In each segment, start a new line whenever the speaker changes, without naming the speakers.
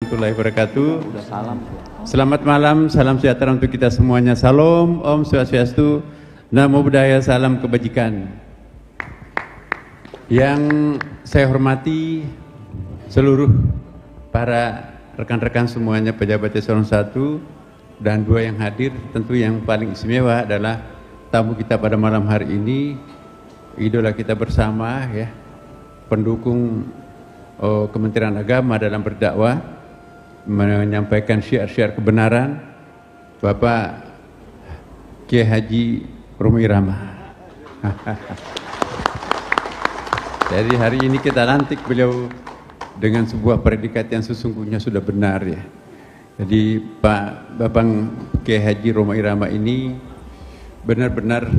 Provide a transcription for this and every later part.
warahmatullahi wabarakatuh. Selamat malam, salam sejahtera untuk kita semuanya. Salam, Om Swastiastu, Namo Buddhaya, salam kebajikan. Yang saya hormati seluruh para rekan-rekan semuanya, pejabat eselon 1 dan 2 yang hadir. Tentu yang paling istimewa adalah tamu kita pada malam hari ini, idola kita bersama ya, pendukung Kementerian Agama dalam berdakwah, menyampaikan syiar-syiar kebenaran, Bapak Kiai Haji Roma Irama. Jadi hari ini kita lantik beliau dengan sebuah predikat yang sesungguhnya sudah benar ya. Jadi Bapak Kiai Haji Roma Irama ini benar-benar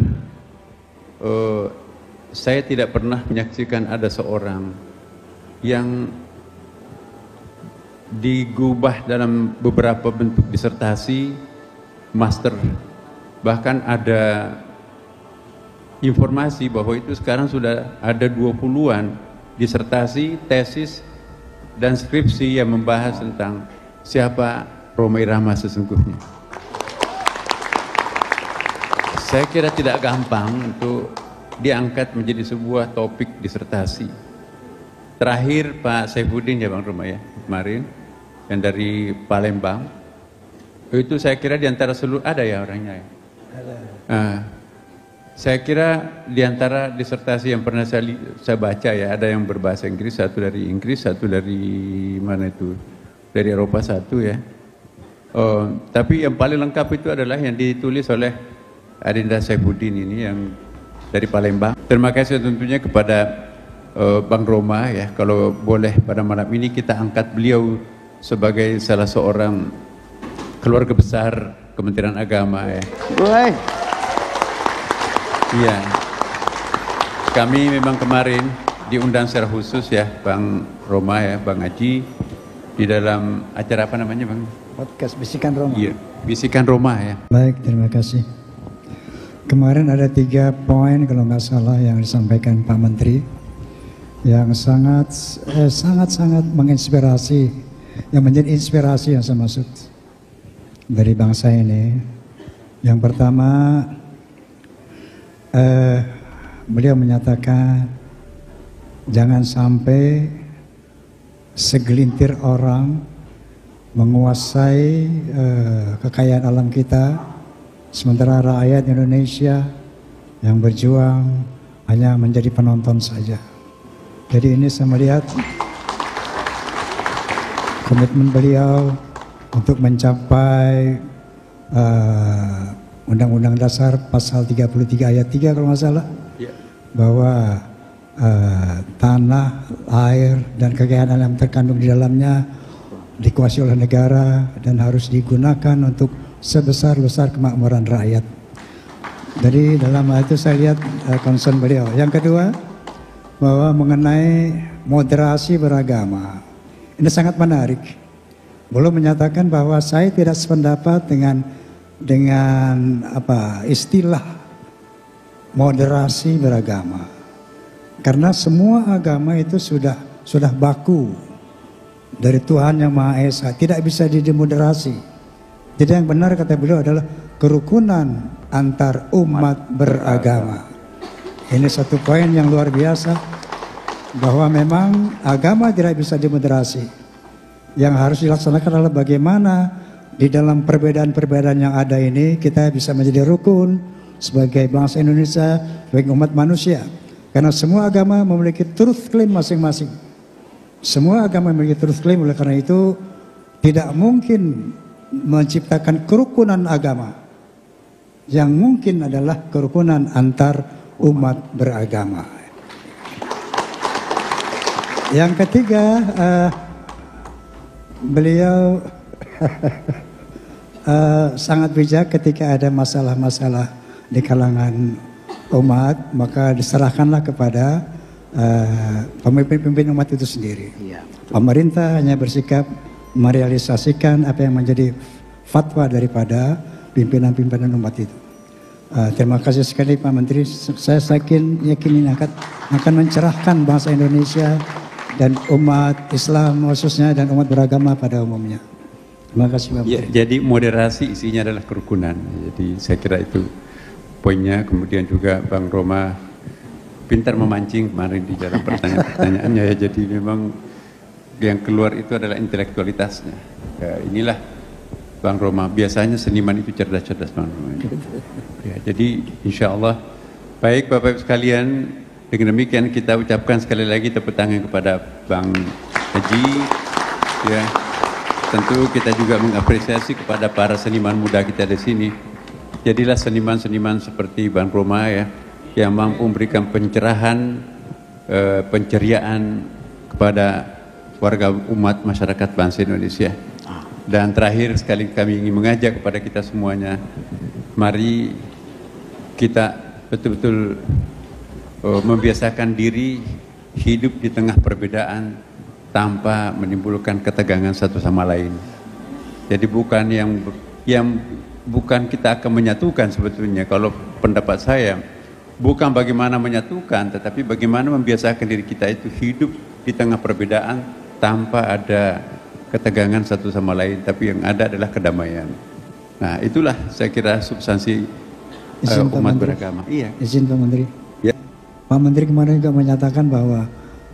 saya tidak pernah menyaksikan ada seorang yang digubah dalam beberapa bentuk disertasi, master, bahkan ada informasi bahwa itu sekarang sudah ada 20-an disertasi, tesis, dan skripsi yang membahas tentang siapa Roma Irama sesungguhnya. Saya kira tidak gampang untuk diangkat menjadi sebuah topik disertasi. Terakhir Pak Saifuddin ya Bang Roma ya, kemarin yang dari Palembang, itu saya kira diantara seluruh, ada ya orangnya ya? Ada. Saya kira diantara disertasi yang pernah saya baca ya, ada yang berbahasa Inggris, satu dari Inggris, satu dari mana itu, dari Eropa satu ya. Tapi yang paling lengkap itu adalah yang ditulis oleh Adinda Saifuddin ini yang dari Palembang. Terima kasih tentunya kepada Bang Roma ya, kalau boleh pada malam ini kita angkat beliau sebagai salah seorang keluarga besar Kementerian Agama ya.
Boleh.
Iya. Kami memang kemarin diundang secara khusus ya Bang Roma ya, Bang Haji, di dalam acara apa namanya Bang?
Podcast Bisikan Roma.
Iya, Bisikan Roma ya.
Baik, terima kasih. Kemarin ada 3 poin kalau nggak salah yang disampaikan Pak Menteri, yang sangat menginspirasi, yang menjadi inspirasi yang saya maksud dari bangsa ini. Yang pertama, beliau menyatakan jangan sampai segelintir orang menguasai kekayaan alam kita, sementara rakyat Indonesia yang berjuang hanya menjadi penonton saja. Jadi ini saya melihat komitmen beliau untuk mencapai Undang-Undang Dasar pasal 33 ayat 3 kalau nggak salah, bahwa tanah, air, dan kekayaan alam terkandung di dalamnya dikuasai oleh negara dan harus digunakan untuk sebesar-besar kemakmuran rakyat. Jadi dalam hal itu saya lihat concern beliau. Yang kedua, bahwa mengenai moderasi beragama, ini sangat menarik. Beliau menyatakan bahwa saya tidak sependapat dengan istilah moderasi beragama, karena semua agama itu sudah baku dari Tuhan Yang Maha Esa, tidak bisa didemoderasi. Jadi yang benar kata beliau adalah kerukunan antar umat beragama. Ini satu poin yang luar biasa, bahwa memang agama tidak bisa dimoderasi. Yang harus dilaksanakan adalah bagaimana di dalam perbedaan-perbedaan yang ada ini kita bisa menjadi rukun sebagai bangsa Indonesia, sebagai umat manusia. Karena semua agama memiliki truth claim masing-masing. Semua agama memiliki truth claim, oleh karena itu tidak mungkin menciptakan kerukunan agama. Yang mungkin adalah kerukunan antar umat beragama. Yang ketiga, beliau sangat bijak ketika ada masalah-masalah di kalangan umat, maka diserahkanlah kepada pemimpin-pemimpin umat itu sendiri. Pemerintah hanya bersikap merealisasikan apa yang menjadi fatwa daripada pimpinan-pimpinan umat itu. Terima kasih sekali Pak Menteri. Saya yakin ini akan mencerahkan bangsa Indonesia dan umat Islam khususnya dan umat beragama pada umumnya. Terima kasih Pak.
Ya, jadi moderasi isinya adalah kerukunan. Jadi saya kira itu poinnya. Kemudian juga Bang Roma pintar memancing kemarin di dalam pertanyaan-pertanyaannya ya. Jadi memang yang keluar itu adalah intelektualitasnya. Ya, inilah Bang Roma. Biasanya seniman itu cerdas-cerdas Bang Roma. Ya, jadi insya Allah baik Bapak Ibu sekalian. Dengan demikian kita ucapkan sekali lagi tepuk tangan kepada Bang Haji. Ya. Tentu kita juga mengapresiasi kepada para seniman muda kita di sini. Jadilah seniman-seniman seperti Bang Roma ya, yang mampu memberikan pencerahan, penceriaan kepada warga umat masyarakat bangsa Indonesia. Dan terakhir sekali kami ingin mengajak kepada kita semuanya, mari kita betul-betul membiasakan diri hidup di tengah perbedaan tanpa menimbulkan ketegangan satu sama lain. Jadi bukan yang bukan kita akan menyatukan sebetulnya. Kalau pendapat saya bukan bagaimana menyatukan, tetapi bagaimana membiasakan diri kita itu hidup di tengah perbedaan tanpa ada ketegangan satu sama lain, tapi yang ada adalah kedamaian. Nah, itulah saya kira substansi umat beragama. Iya.
Izin Pak Menteri.
Ya.
Pak Menteri kemarin juga menyatakan bahwa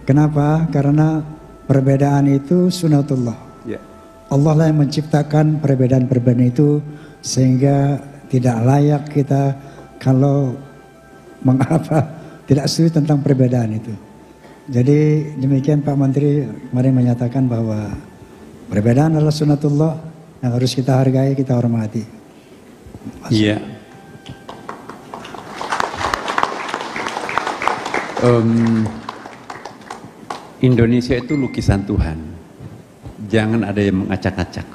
kenapa? Karena perbedaan itu sunatullah.
Ya.
Allah lah yang menciptakan perbedaan-perbedaan itu sehingga tidak layak kita kalau mengapa tidak setuju tentang perbedaan itu. Jadi demikian Pak Menteri kemarin menyatakan bahwa perbedaan adalah sunatullah yang harus kita hargai, kita hormati.
Iya. Indonesia itu lukisan Tuhan. Jangan ada yang mengacak-acak.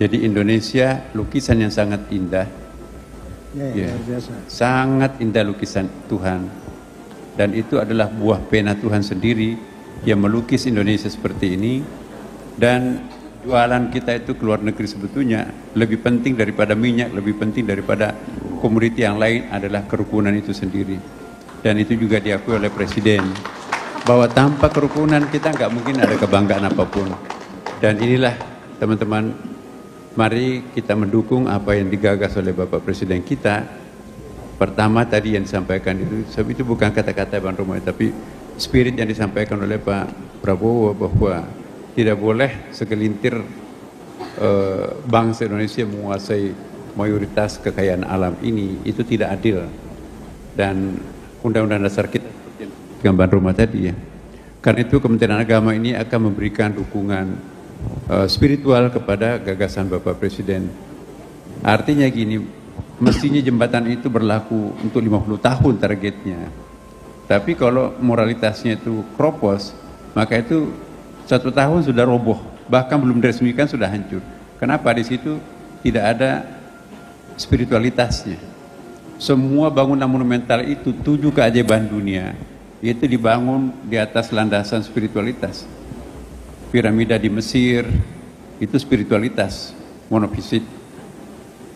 Jadi Indonesia lukisan yang sangat indah. Ya, sangat indah lukisan Tuhan. Dan itu adalah buah pena Tuhan sendiri yang melukis Indonesia seperti ini. Dan jualan kita itu ke luar negeri sebetulnya lebih penting daripada minyak, lebih penting daripada komoditi yang lain adalah kerukunan itu sendiri. Dan itu juga diakui oleh Presiden bahwa tanpa kerukunan kita nggak mungkin ada kebanggaan apapun. Dan inilah teman-teman, mari kita mendukung apa yang digagas oleh Bapak Presiden kita. Pertama tadi yang disampaikan itu bukan kata-kata Bang Roma, tapi spirit yang disampaikan oleh Pak Prabowo bahwa tidak boleh segelintir bangsa Indonesia menguasai mayoritas kekayaan alam ini. Itu tidak adil. Dan Undang-Undang Dasar kita dengan Bang Roma tadi ya. Karena itu Kementerian Agama ini akan memberikan dukungan spiritual kepada gagasan Bapak Presiden. Artinya gini, mestinya jembatan itu berlaku untuk 50 tahun targetnya. Tapi kalau moralitasnya itu kropos, maka itu 1 tahun sudah roboh, bahkan belum diresmikan sudah hancur. Kenapa? Di situ tidak ada spiritualitasnya. Semua bangunan monumental itu 7 keajaiban dunia itu dibangun di atas landasan spiritualitas. Piramida di Mesir itu spiritualitas monofisit.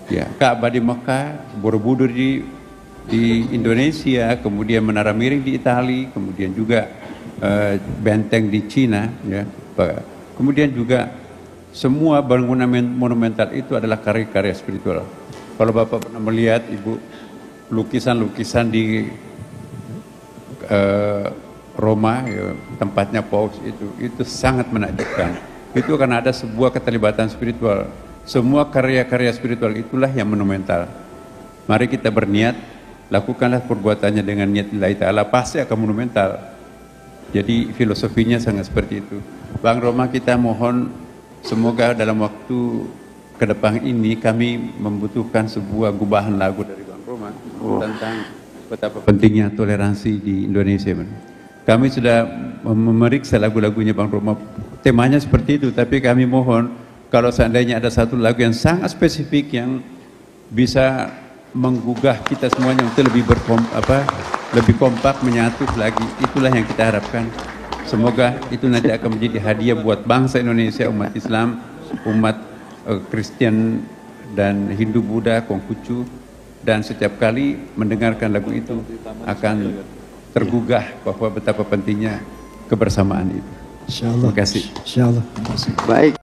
Ya, Ka'bah di Mekah, Borobudur di Indonesia, kemudian Menara Miring di Italia, kemudian juga benteng di Cina, ya. Kemudian juga semua bangunan monumental itu adalah karya-karya spiritual. Kalau Bapak pernah melihat Ibu lukisan-lukisan di Roma, ya, tempatnya Paus itu sangat menakjubkan. Itu karena ada sebuah keterlibatan spiritual. Semua karya-karya spiritual itulah yang monumental. Mari kita berniat, lakukanlah perbuatannya dengan niat lillahi ta'ala, pasti akan monumental. Jadi filosofinya sangat seperti itu. Bang Roma, kita mohon semoga dalam waktu ke depan ini kami membutuhkan sebuah gubahan lagu dari Bang Roma tentang betapa pentingnya toleransi di Indonesia. Kami sudah memeriksa lagu-lagunya Bang Roma, temanya seperti itu, tapi kami mohon kalau seandainya ada satu lagu yang sangat spesifik yang bisa menggugah kita semuanya untuk lebih kompak, menyatu lagi, itulah yang kita harapkan. Semoga itu nanti akan menjadi hadiah buat bangsa Indonesia, umat Islam, umat Kristen dan Hindu, Buddha, Konghucu, dan setiap kali mendengarkan lagu itu akan tergugah bahwa betapa pentingnya kebersamaan itu.
Insyaallah.
Terima kasih.
Insyaallah.
Baik.